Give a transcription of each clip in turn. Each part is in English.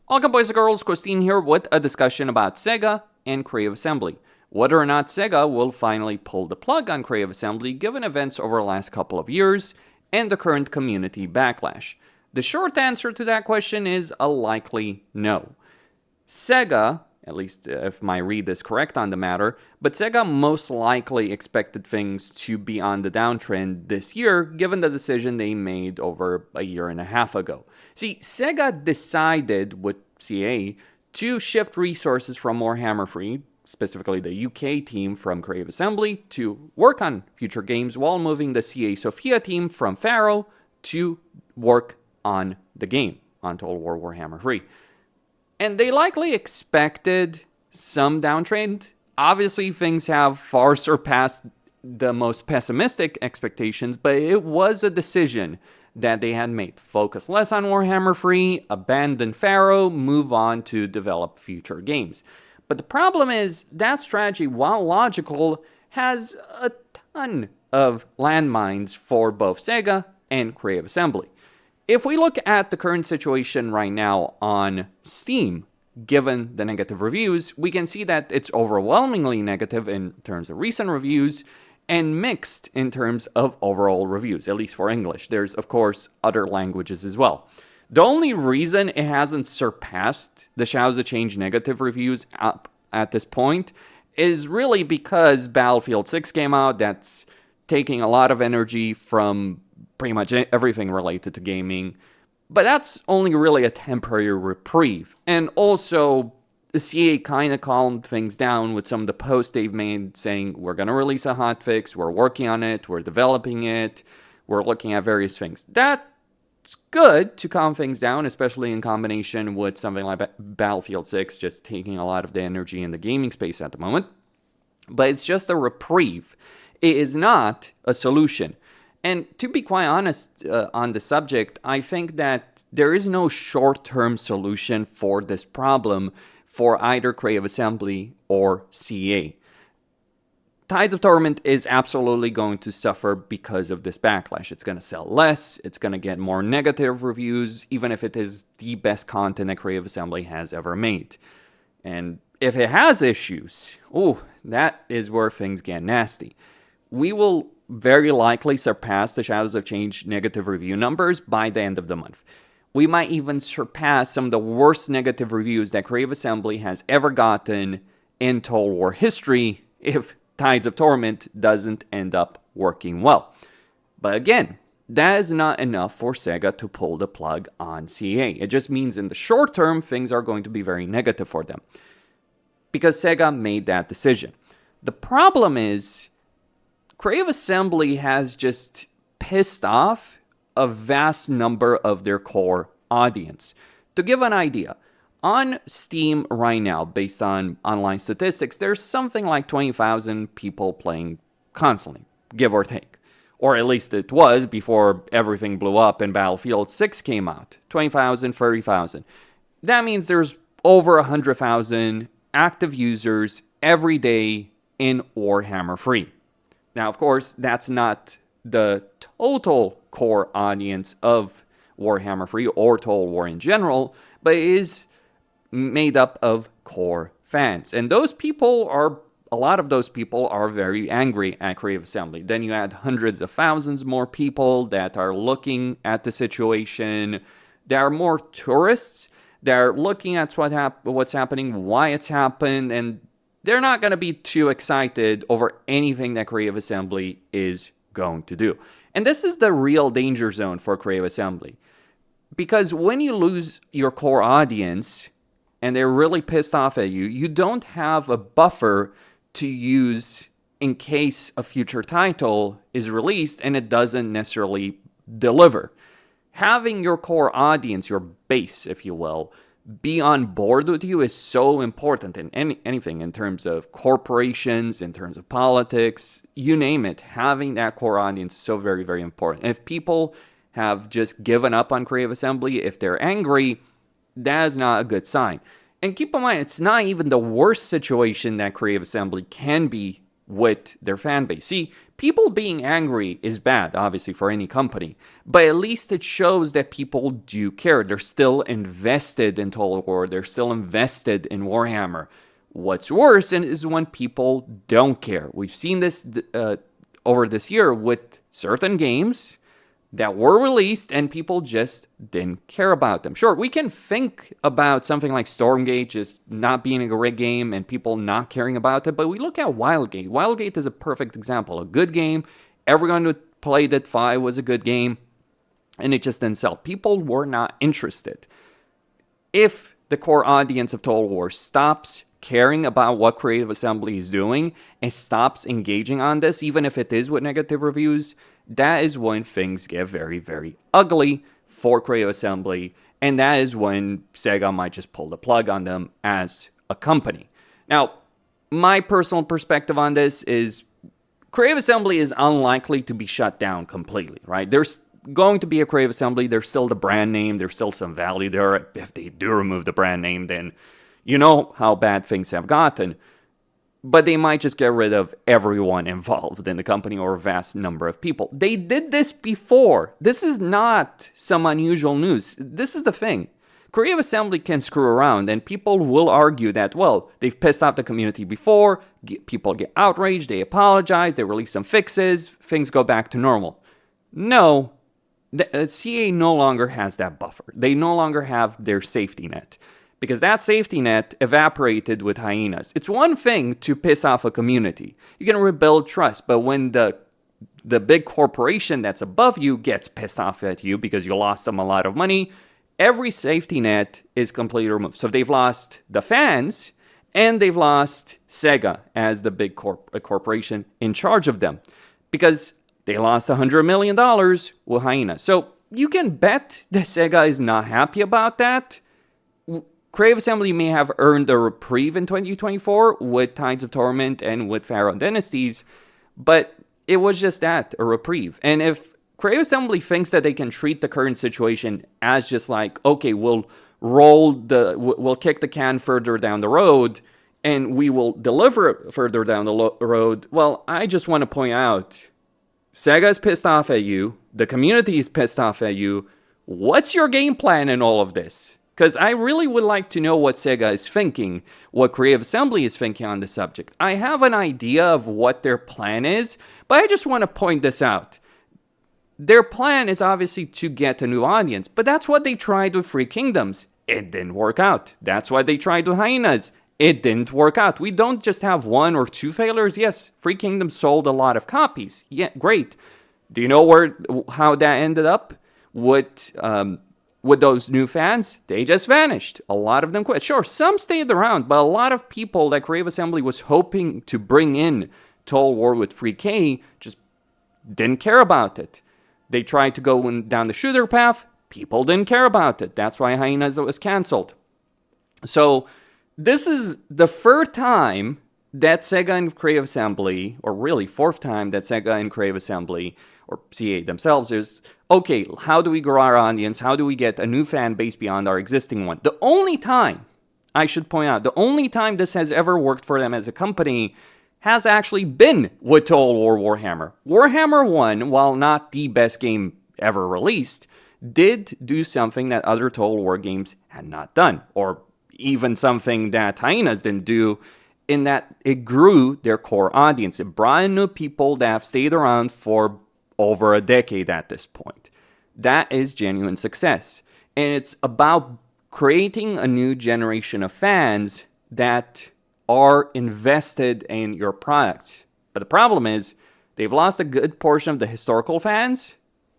Welcome boys and girls, Christine here with a discussion about SEGA and Creative Assembly. Whether or not SEGA will finally pull the plug on Creative Assembly given events over the last couple of years and the current community backlash. The short answer to that question is a likely no. SEGA, at least if my read is correct on the matter, but SEGA most likely expected things to be on the downtrend this year given the decision they made over a year and a half ago. See, SEGA decided with CA to shift resources from Warhammer 3, specifically the UK team from Creative Assembly, to work on future games while moving the CA Sofia team from Faro to work on the game, on Total War Warhammer 3. And they likely expected some downtrend. Obviously, things have far surpassed the most pessimistic expectations, but it was a decision that they had made. Focus less on Warhammer 3, abandon Faro, move on to develop future games. But the problem is, that strategy, while logical, has a ton of landmines for both SEGA and Creative Assembly. If we look at the current situation right now on Steam, given the negative reviews, we can see that it's overwhelmingly negative in terms of recent reviews and mixed in terms of overall reviews, at least for English. There's, of course, other languages as well. The only reason it hasn't surpassed the Shadows of Change negative reviews up at this point is really because Battlefield 6 came out. That's taking a lot of energy from pretty much everything related to gaming, but that's only really a temporary reprieve. And also, the CA kind of calmed things down with some of the posts they've made saying, we're going to release a hotfix, we're working on it, we're developing it, we're looking at various things. That's good to calm things down, especially in combination with something like Battlefield 6 just taking a lot of the energy in the gaming space at the moment. But it's just a reprieve. It is not a solution. And to be quite honest on the subject, I think that there is no short-term solution for this problem for either Creative Assembly or CA. Tides of Torment is absolutely going to suffer because of this backlash. It's going to sell less, it's going to get more negative reviews, even if it is the best content that Creative Assembly has ever made. And if it has issues, that is where things get nasty. We will very likely surpass the Shadows of Change negative review numbers by the end of the month. We might even surpass some of the worst negative reviews that Creative Assembly has ever gotten in Total War history if Tides of Torment doesn't end up working well. But again, that is not enough for SEGA to pull the plug on CA. It just means in the short term, things are going to be very negative for them because SEGA made that decision. The problem is, Creative Assembly has just pissed off a vast number of their core audience. To give an idea, on Steam right now, based on online statistics, there's something like 20,000 people playing constantly, give or take. Or at least it was before everything blew up and Battlefield 6 came out. 20,000, 30,000. That means there's over 100,000 active users every day in Warhammer 3. Now, of course, that's not the total core audience of Warhammer 3 or Total War in general, but it is made up of core fans. And a lot of those people are very angry at Creative Assembly. Then you add hundreds of thousands more people that are looking at the situation. There are more tourists that are looking at what's happening, why it's happened, and they're not going to be too excited over anything that Creative Assembly is going to do. And this is the real danger zone for Creative Assembly. Because when you lose your core audience and they're really pissed off at you, you don't have a buffer to use in case a future title is released and it doesn't necessarily deliver. Having your core audience, your base, if you will, be on board with you is so important in anything in terms of corporations, in terms of politics, you name it. Having that core audience is so very, very important. If people have just given up on Creative Assembly, if they're angry, that is not a good sign. And keep in mind, it's not even the worst situation that Creative Assembly can be with their fan base. See, People being angry is bad, obviously, for any company, but at least it shows that people do care. They're still invested in Total War. They're still invested in Warhammer. What's worse is when people don't care. We've seen this over this year with certain games that were released and people just didn't care about them. Sure, we can think about something like Stormgate just not being a great game and people not caring about it, but we look at Wildgate. Wildgate is a perfect example. A good game. Everyone who played it thought it was a good game, and it just didn't sell. People were not interested. If the core audience of Total War stops caring about what Creative Assembly is doing and stops engaging on this, even if it is with negative reviews, that is when things get very, very ugly for Creative Assembly, and that is when SEGA might just pull the plug on them as a company. Now, my personal perspective on this is Creative Assembly is unlikely to be shut down completely, right? There's going to be a Creative Assembly. There's still the brand name. There's still some value there. If they do remove the brand name, then you know how bad things have gotten. But they might just get rid of everyone involved in the company or a vast number of people. They did this before. This is not some unusual news. This is the thing. Creative Assembly can screw around, and people will argue that, well, they've pissed off the community before, people get outraged, they apologize, they release some fixes, things go back to normal. No, the CA no longer has that buffer. They no longer have their safety net. Because that safety net evaporated with hyenas. It's one thing to piss off a community. You can rebuild trust, but when the big corporation that's above you gets pissed off at you because you lost them a lot of money, every safety net is completely removed. So they've lost the fans, and they've lost SEGA as the big corporation in charge of them. Because they lost $100 million with hyenas. So you can bet that SEGA is not happy about that. Creative Assembly may have earned a reprieve in 2024 with Tides of Torment and with Pharaoh Dynasties, but it was just that, a reprieve. And if Creative Assembly thinks that they can treat the current situation as just like, okay, we'll kick the can further down the road and we will deliver further down the road, well, I just want to point out, SEGA is pissed off at you, the community is pissed off at you. What's your game plan in all of this? Because I really would like to know what SEGA is thinking, what Creative Assembly is thinking on the subject. I have an idea of what their plan is, but I just want to point this out. Their plan is obviously to get a new audience, but that's what they tried with Free Kingdoms. It didn't work out. That's what they tried with Hyenas. It didn't work out. We don't just have one or two failures. Yes, Free Kingdoms sold a lot of copies. Yeah, great. Do you know how that ended up? With those new fans, they just vanished. A lot of them quit. Sure, some stayed around, but a lot of people that Creative Assembly was hoping to bring in Total War with Free K just didn't care about it. They tried to go down the shooter path. People didn't care about it. That's why Hyenas was canceled. So this is the third time that SEGA and Creative Assembly, or really fourth time that SEGA and Creative Assembly, or CA themselves, is, okay, how do we grow our audience? How do we get a new fan base beyond our existing one? The only time, I should point out, the only time this has ever worked for them as a company has actually been with Total War Warhammer. Warhammer 1, while not the best game ever released, did do something that other Total War games had not done, or even something that Hyenas didn't do, in that it grew their core audience. It brought in new people that have stayed around for over a decade at this point. That is genuine success. And it's about creating a new generation of fans that are invested in your product. But the problem is, they've lost a good portion of the historical fans,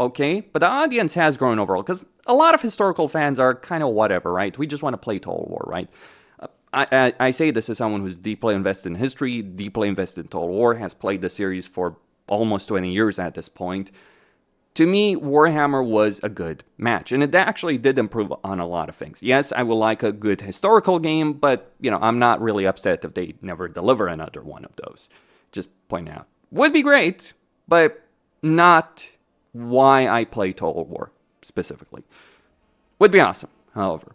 okay? But the audience has grown overall, because a lot of historical fans are kind of whatever, right? We just want to play Total War, right? I say this as someone who's deeply invested in history, deeply invested in Total War, has played the series for almost 20 years at this point. To me, Warhammer was a good match, and it actually did improve on a lot of things. Yes, I would like a good historical game, but, I'm not really upset if they never deliver another one of those. Just pointing out. Would be great, but not why I play Total War, specifically. Would be awesome, however.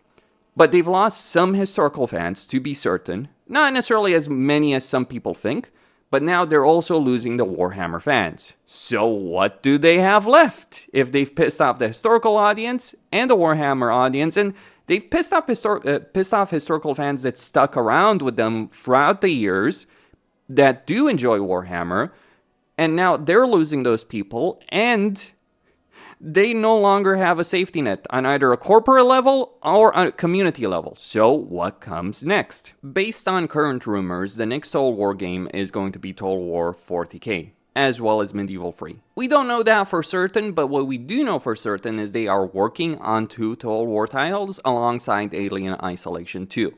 But they've lost some historical fans, to be certain. Not necessarily as many as some people think, But now they're also losing the Warhammer fans. So what do they have left? If they've pissed off the historical audience and the Warhammer audience, and they've pissed off historical fans that stuck around with them throughout the years, that do enjoy Warhammer, and now they're losing those people, and they no longer have a safety net on either a corporate level or a community level. So what comes next? Based on current rumors, the next Total War game is going to be Total War 40k, as well as Medieval 3. We don't know that for certain, but what we do know for certain is they are working on 2 Total War titles alongside Alien Isolation 2.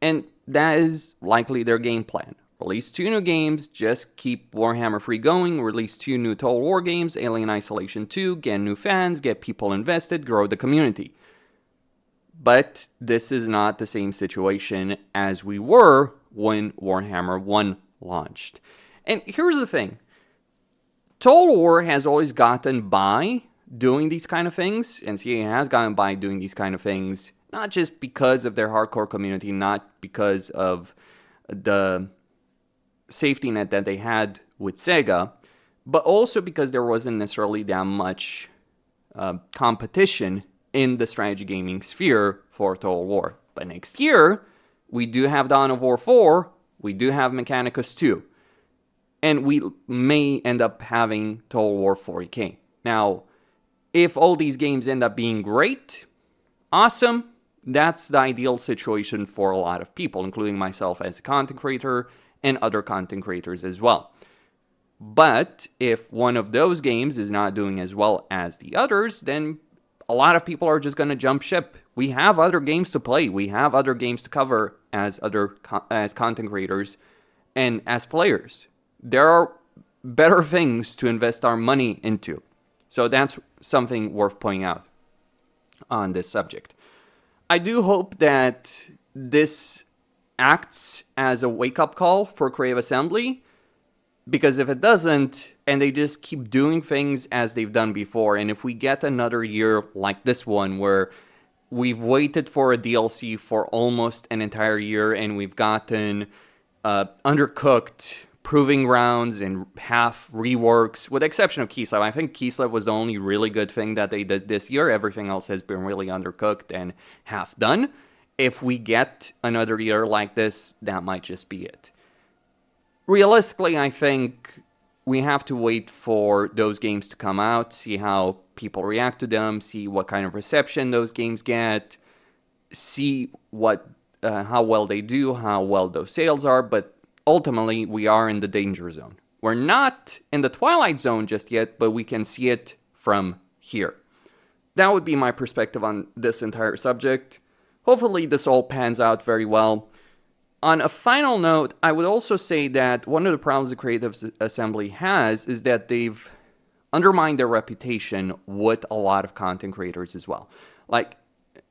And that is likely their game plan. Release 2 new games, just keep Warhammer 3 going, release 2 new Total War games, Alien Isolation 2, get new fans, get people invested, grow the community. But this is not the same situation as we were when Warhammer 1 launched. And here's the thing. Total War has always gotten by doing these kind of things, and CA has gotten by doing these kind of things, not just because of their hardcore community, not because of the safety net that they had with SEGA, but also because there wasn't necessarily that much competition in the strategy gaming sphere for Total War. But next year, we do have Dawn of War 4, we do have Mechanicus 2, and we may end up having Total War 40k. Now, if all these games end up being great, awesome, that's the ideal situation for a lot of people, including myself as a content creator, and other content creators as well. But if one of those games is not doing as well as the others, then a lot of people are just going to jump ship. We have other games to play. We have other games to cover as content creators and as players. There are better things to invest our money into. So that's something worth pointing out on this subject. I do hope that this acts as a wake-up call for Creative Assembly, because if it doesn't, and they just keep doing things as they've done before, and if we get another year like this one where we've waited for a DLC for almost an entire year and we've gotten undercooked proving grounds and half reworks, with the exception of Kislev. I think Kislev was the only really good thing that they did this year. Everything else has been really undercooked and half done. If we get another year like this, that might just be it. Realistically, I think we have to wait for those games to come out, see how people react to them, see what kind of reception those games get, see how well they do, how well those sales are, but ultimately we are in the danger zone. We're not in the Twilight Zone just yet, but we can see it from here. That would be my perspective on this entire subject. Hopefully this all pans out very well. On a final note, I would also say that one of the problems the Creative Assembly has is that they've undermined their reputation with a lot of content creators as well. Like,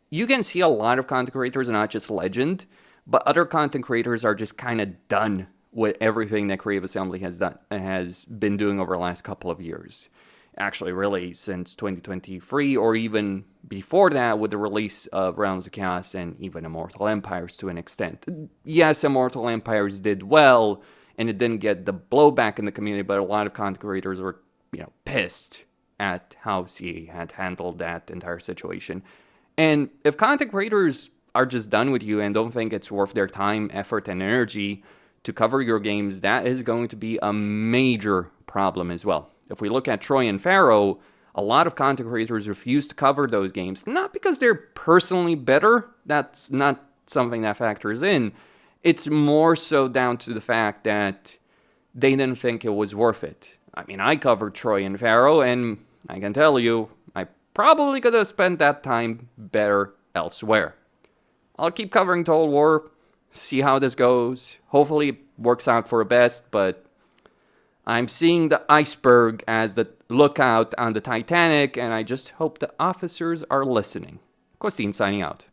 you can see a lot of content creators, not just Legend, but other content creators are just kind of done with everything that Creative Assembly has been doing over the last couple of years. Actually, really, since 2023, or even before that, with the release of Realms of Chaos and even Immortal Empires to an extent. Yes, Immortal Empires did well, and it didn't get the blowback in the community, but a lot of content creators were, pissed at how CA had handled that entire situation. And if content creators are just done with you and don't think it's worth their time, effort, and energy to cover your games, that is going to be a major problem as well. If we look at Troy and Pharaoh, a lot of content creators refuse to cover those games, not because they're personally better, that's not something that factors in. It's more so down to the fact that they didn't think it was worth it. I mean, I covered Troy and Pharaoh, and I can tell you, I probably could have spent that time better elsewhere. I'll keep covering Total War, see how this goes. Hopefully it works out for the best, but I'm seeing the iceberg as the lookout on the Titanic, and I just hope the officers are listening. Costin signing out.